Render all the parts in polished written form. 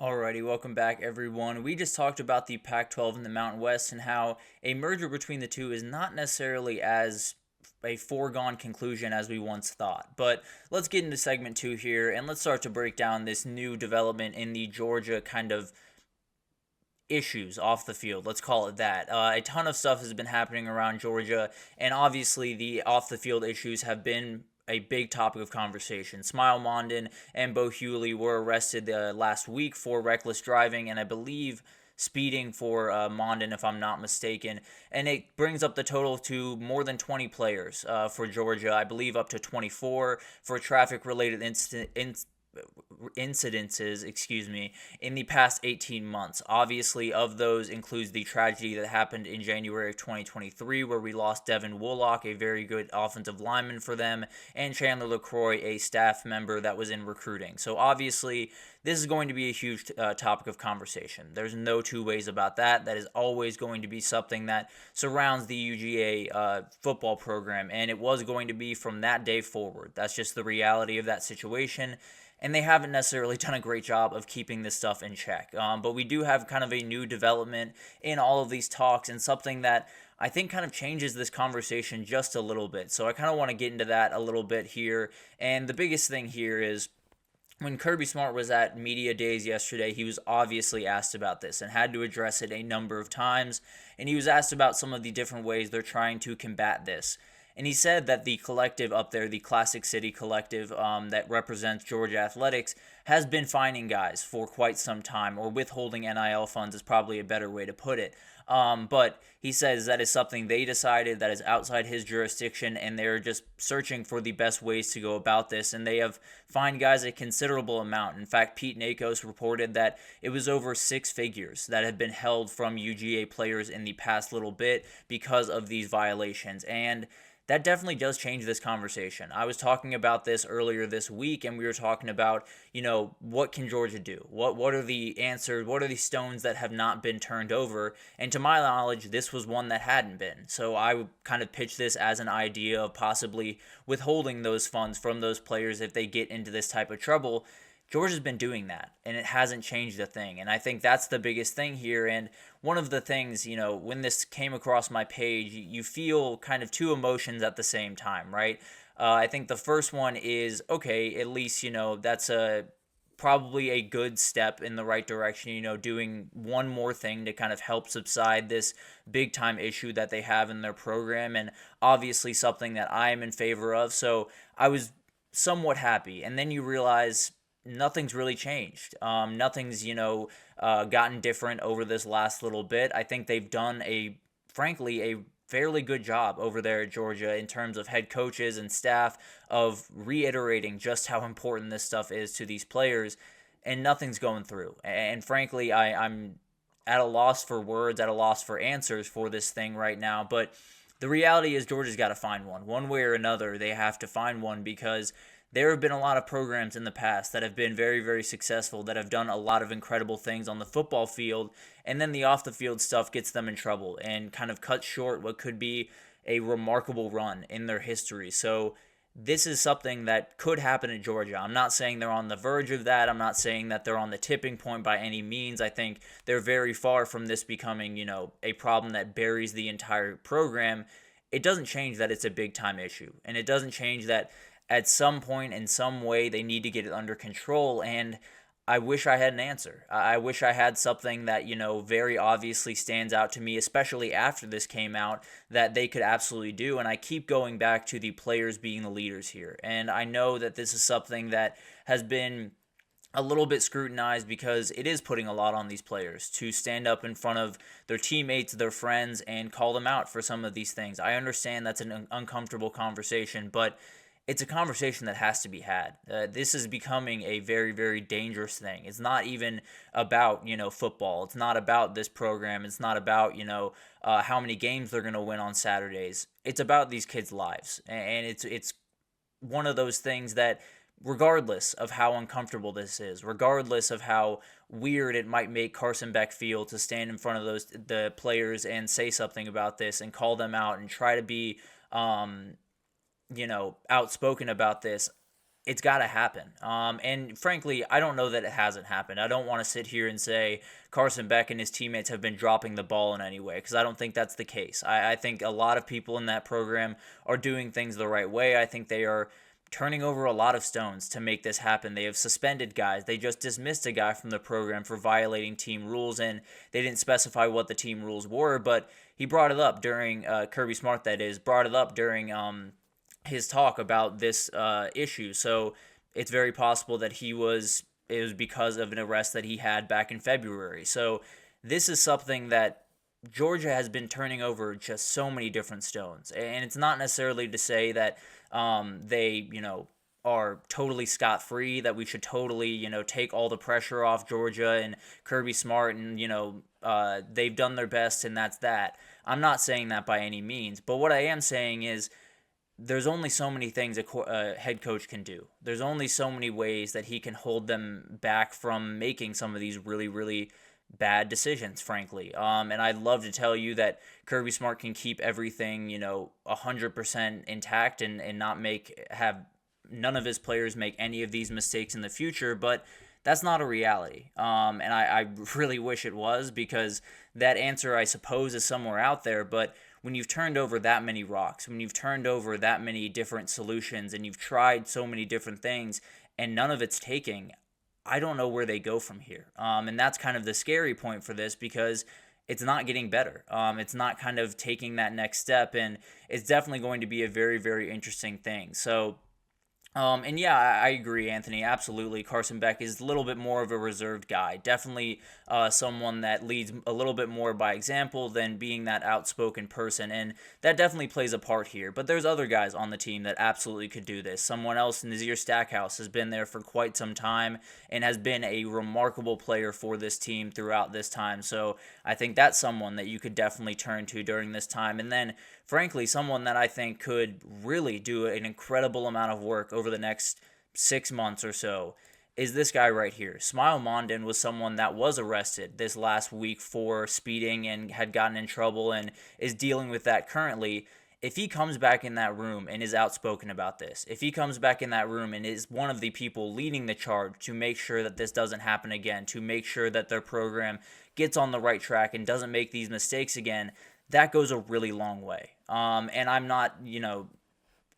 Alrighty, welcome back everyone. We just talked about the Pac-12 and the Mountain West and how a merger between the two is not necessarily as a foregone conclusion as we once thought. But let's get into segment 2 here and let's start to break down this new development in the Georgia kind of issues off the field. Let's call it that. A ton of stuff has been happening around Georgia, and obviously the off the field issues have been a big topic of conversation. Smile Mondon and Bo Hewley were arrested last week for reckless driving, and I believe speeding for Mondon, if I'm not mistaken. And it brings up the total to more than 20 players for Georgia. I believe up to 24 for traffic-related incidences, in the past 18 months. Obviously, of those includes the tragedy that happened in January of 2023, where we lost Devin Woolock, a very good offensive lineman for them, and Chandler LaCroix, a staff member that was in recruiting. So obviously, this is going to be a huge topic of conversation. There's no two ways about that. That is always going to be something that surrounds the UGA football program, and it was going to be from that day forward. That's just the reality of that situation. And they haven't necessarily done a great job of keeping this stuff in check. But we do have kind of a new development in all of these talks, and something that I think kind of changes this conversation just a little bit. So I kind of want to get into that a little bit here. And the biggest thing here is when Kirby Smart was at Media Days yesterday, he was obviously asked about this and had to address it a number of times. And he was asked about some of the different ways they're trying to combat this. And he said that the collective up there, the Classic City Collective that represents Georgia athletics, has been fining guys for quite some time, or withholding NIL funds is probably a better way to put it. But he says that is something they decided that is outside his jurisdiction, and they're just searching for the best ways to go about this. And they have fined guys a considerable amount. In fact, Pete Nakos reported that it was over six figures that had been held from UGA players in the past little bit because of these violations. And that definitely does change this conversation. I was talking about this earlier this week, and we were talking about, what can Georgia do? What are the answers? What are the stones that have not been turned over? And to my knowledge, this was one that hadn't been. So I would kind of pitch this as an idea of possibly withholding those funds from those players if they get into this type of trouble. Georgia's been doing that, and it hasn't changed a thing. And I think that's the biggest thing here. And one of the things, when this came across my page, you feel kind of two emotions at the same time, right? I think the first one is, okay, at least, that's probably a good step in the right direction, doing one more thing to kind of help subside this big time issue that they have in their program, and obviously something that I am in favor of. So I was somewhat happy. And then you realize nothing's really changed. Nothing's, gotten different over this last little bit. I think they've done frankly, a fairly good job over there at Georgia in terms of head coaches and staff of reiterating just how important this stuff is to these players, and nothing's going through. And frankly, I'm at a loss for words, at a loss for answers for this thing right now. But the reality is Georgia's got to find one. One way or another, they have to find one, because there have been a lot of programs in the past that have been very, very successful, that have done a lot of incredible things on the football field, and then the off-the-field stuff gets them in trouble and kind of cuts short what could be a remarkable run in their history. So this is something that could happen at Georgia. I'm not saying they're on the verge of that. I'm not saying that they're on the tipping point by any means. I think they're very far from this becoming, a problem that buries the entire program. It doesn't change that it's a big-time issue, and it doesn't change that at some point, in some way, they need to get it under control. And I wish I had an answer. I wish I had something that, very obviously stands out to me, especially after this came out, that they could absolutely do. And I keep going back to the players being the leaders here. And I know that this is something that has been a little bit scrutinized, because it is putting a lot on these players to stand up in front of their teammates, their friends, and call them out for some of these things. I understand that's an uncomfortable conversation, but it's a conversation that has to be had. This is becoming a very, very dangerous thing. It's not even about, football. It's not about this program. It's not about, how many games they're going to win on Saturdays. It's about these kids' lives. And it's one of those things that, regardless of how uncomfortable this is, regardless of how weird it might make Carson Beck feel to stand in front of the players and say something about this and call them out and try to be outspoken about this, it's got to happen. And frankly, I don't know that it hasn't happened. I don't want to sit here and say Carson Beck and his teammates have been dropping the ball in any way, because I don't think that's the case. I think a lot of people in that program are doing things the right way. I think they are turning over a lot of stones to make this happen. They have suspended guys. They just dismissed a guy from the program for violating team rules, and they didn't specify what the team rules were, but he brought it up during Kirby Smart, that is, brought it up during his talk about this issue. So it's very possible that it was because of an arrest that he had back in February. So this is something that Georgia has been turning over just so many different stones. And it's not necessarily to say that they, are totally scot-free, that we should totally, take all the pressure off Georgia and Kirby Smart and, they've done their best and that's that. I'm not saying that by any means. But what I am saying is there's only so many things a head coach can do. There's only so many ways that he can hold them back from making some of these really, really bad decisions, frankly. And I'd love to tell you that Kirby Smart can keep everything, 100% intact and not have none of his players make any of these mistakes in the future, but that's not a reality. And I really wish it was, because that answer, I suppose, is somewhere out there, but when you've turned over that many rocks, when you've turned over that many different solutions, and you've tried so many different things, and none of it's taking, I don't know where they go from here. And that's kind of the scary point for this, because it's not getting better. It's not kind of taking that next step, and it's definitely going to be a very, very interesting thing. So, and yeah, I agree, Anthony. Absolutely. Carson Beck is a little bit more of a reserved guy. Definitely someone that leads a little bit more by example than being that outspoken person. And that definitely plays a part here. But there's other guys on the team that absolutely could do this. Someone else, Nazir Stackhouse, has been there for quite some time and has been a remarkable player for this team throughout this time. So I think that's someone that you could definitely turn to during this time. And then, frankly, someone that I think could really do an incredible amount of work over the next 6 months or so is this guy right here. Smile Mondin was someone that was arrested this last week for speeding and had gotten in trouble and is dealing with that currently. If he comes back in that room and is outspoken about this, if he comes back in that room and is one of the people leading the charge to make sure that this doesn't happen again, to make sure that their program gets on the right track and doesn't make these mistakes again, that goes a really long way. And I'm not,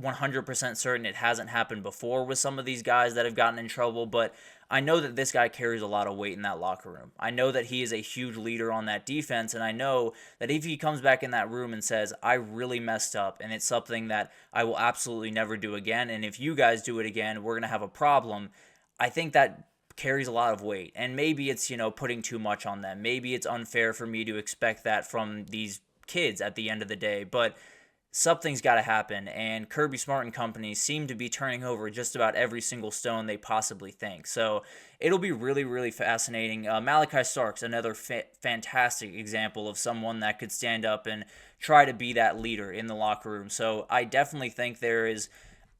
100% certain it hasn't happened before with some of these guys that have gotten in trouble, but I know that this guy carries a lot of weight in that locker room. I know that he is a huge leader on that defense, and I know that if he comes back in that room and says, I really messed up, and it's something that I will absolutely never do again, and if you guys do it again, we're going to have a problem, I think that carries a lot of weight. And maybe it's, putting too much on them. Maybe it's unfair for me to expect that from these kids at the end of the day, but something's got to happen, and Kirby Smart and company seem to be turning over just about every single stone they possibly think. So it'll be really, really fascinating. Malachi Starks, another fantastic example of someone that could stand up and try to be that leader in the locker room. So I definitely think there is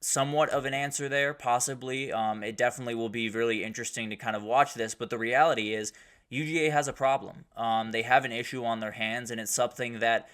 somewhat of an answer there, possibly. It definitely will be really interesting to kind of watch this, but the reality is UGA has a problem. They have an issue on their hands, and it's something that,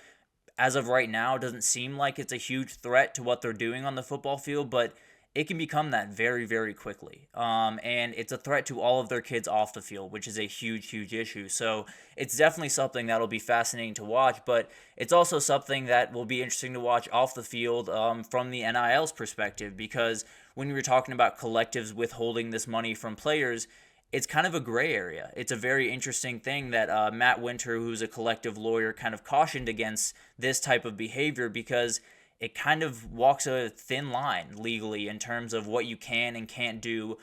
as of right now, doesn't seem like it's a huge threat to what they're doing on the football field, but it can become that very, very quickly. And it's a threat to all of their kids off the field, which is a huge, huge issue. So it's definitely something that'll be fascinating to watch, but it's also something that will be interesting to watch off the field from the NIL's perspective, because when we were talking about collectives withholding this money from players, it's kind of a gray area. It's a very interesting thing that Matt Winter, who's a collective lawyer, kind of cautioned against this type of behavior, because it kind of walks a thin line legally in terms of what you can and can't do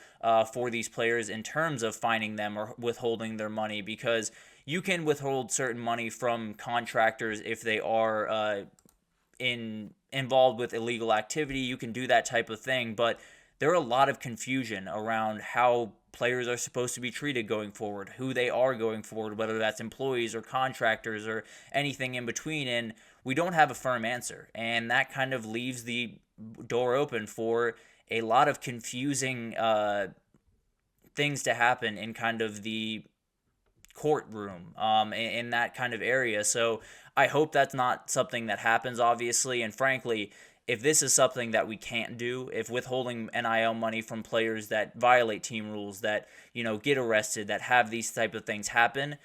for these players in terms of fining them or withholding their money, because you can withhold certain money from contractors if they are involved with illegal activity. You can do that type of thing, but there are a lot of confusion around how players are supposed to be treated going forward, who they are going forward, whether that's employees or contractors or anything in between, and we don't have a firm answer. And that kind of leaves the door open for a lot of confusing things to happen in kind of the courtroom in that kind of area. So I hope that's not something that happens, obviously, and frankly, if this is something that we can't do, if withholding NIL money from players that violate team rules, that, get arrested, that have these type of things happen,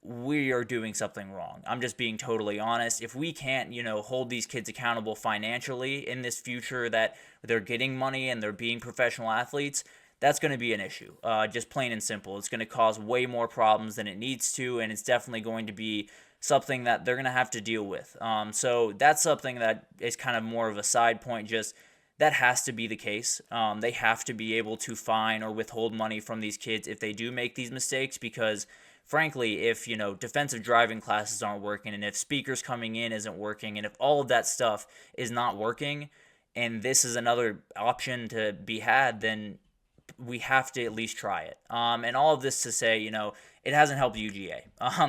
we are doing something wrong. I'm just being totally honest. If we can't, hold these kids accountable financially in this future that they're getting money and they're being professional athletes, that's going to be an issue. Just plain and simple. It's going to cause way more problems than it needs to, and it's definitely going to be something that they're going to have to deal with. So that's something that is kind of more of a side point. Just that has to be the case. They have to be able to fine or withhold money from these kids if they do make these mistakes, because frankly, if, defensive driving classes aren't working, and if speakers coming in isn't working, and if all of that stuff is not working, and this is another option to be had, then we have to at least try it. And all of this to say, it hasn't helped UGA.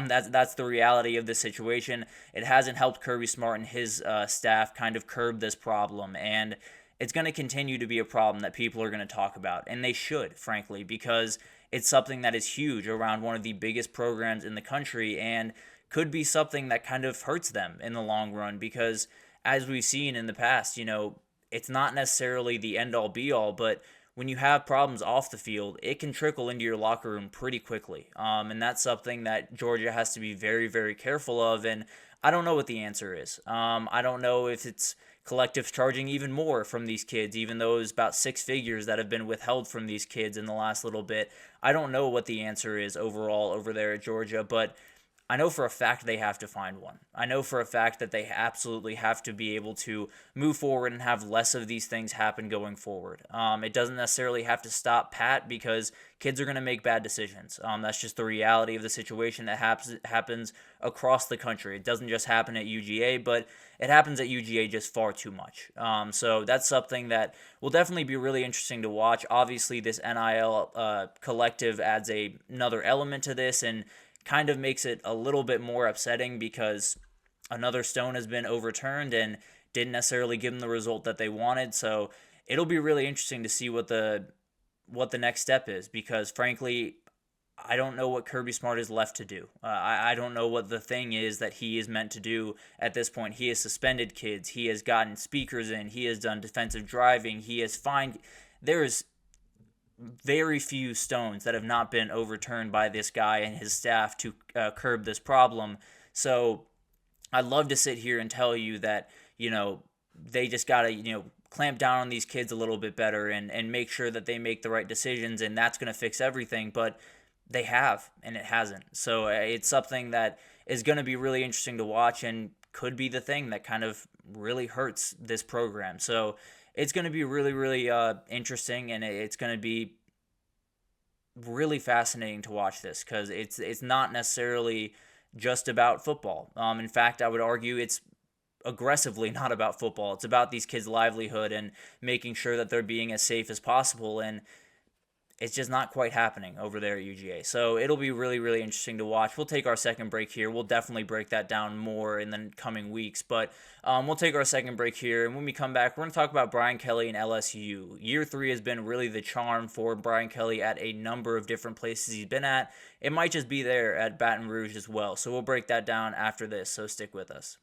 That's the reality of the situation. It hasn't helped Kirby Smart and his staff kind of curb this problem, and it's going to continue to be a problem that people are going to talk about, and they should, frankly, because it's something that is huge around one of the biggest programs in the country, and could be something that kind of hurts them in the long run, because as we've seen in the past, it's not necessarily the end-all be-all, but when you have problems off the field, it can trickle into your locker room pretty quickly. And that's something that Georgia has to be very, very careful of, and I don't know what the answer is. I don't know if it's collective charging even more from these kids, even though it's about 6 figures that have been withheld from these kids in the last little bit. I don't know what the answer is overall over there at Georgia, but I know for a fact they have to find one. I know for a fact that they absolutely have to be able to move forward and have less of these things happen going forward. It doesn't necessarily have to stop pat, because kids are going to make bad decisions. That's just the reality of the situation that happens across the country. It doesn't just happen at UGA, but it happens at UGA just far too much. So that's something that will definitely be really interesting to watch. Obviously, this NIL collective adds another element to this, and kind of makes it a little bit more upsetting, because another stone has been overturned and didn't necessarily give them the result that they wanted. So it'll be really interesting to see what the next step is, because frankly, I don't know what Kirby Smart is left to do. I don't know what the thing is that he is meant to do at this point. He has suspended kids. He has gotten speakers in. He has done defensive driving. He has fined. There's very few stones that have not been overturned by this guy and his staff to curb this problem. So I'd love to sit here and tell you that, they just got to, clamp down on these kids a little bit better and make sure that they make the right decisions, and that's going to fix everything. But they have, and it hasn't. So it's something that is going to be really interesting to watch, and could be the thing that kind of really hurts this program. So it's going to be really, really interesting, and it's going to be really fascinating to watch this, because it's not necessarily just about football. In fact, I would argue it's aggressively not about football. It's about these kids' livelihood and making sure that they're being as safe as possible, and it's just not quite happening over there at UGA. So it'll be really, really interesting to watch. We'll take our second break here. We'll definitely break that down more in the coming weeks. But we'll take our second break here. And when we come back, we're going to talk about Brian Kelly and LSU. Year 3 has been really the charm for Brian Kelly at a number of different places he's been at. It might just be there at Baton Rouge as well. So we'll break that down after this. So stick with us.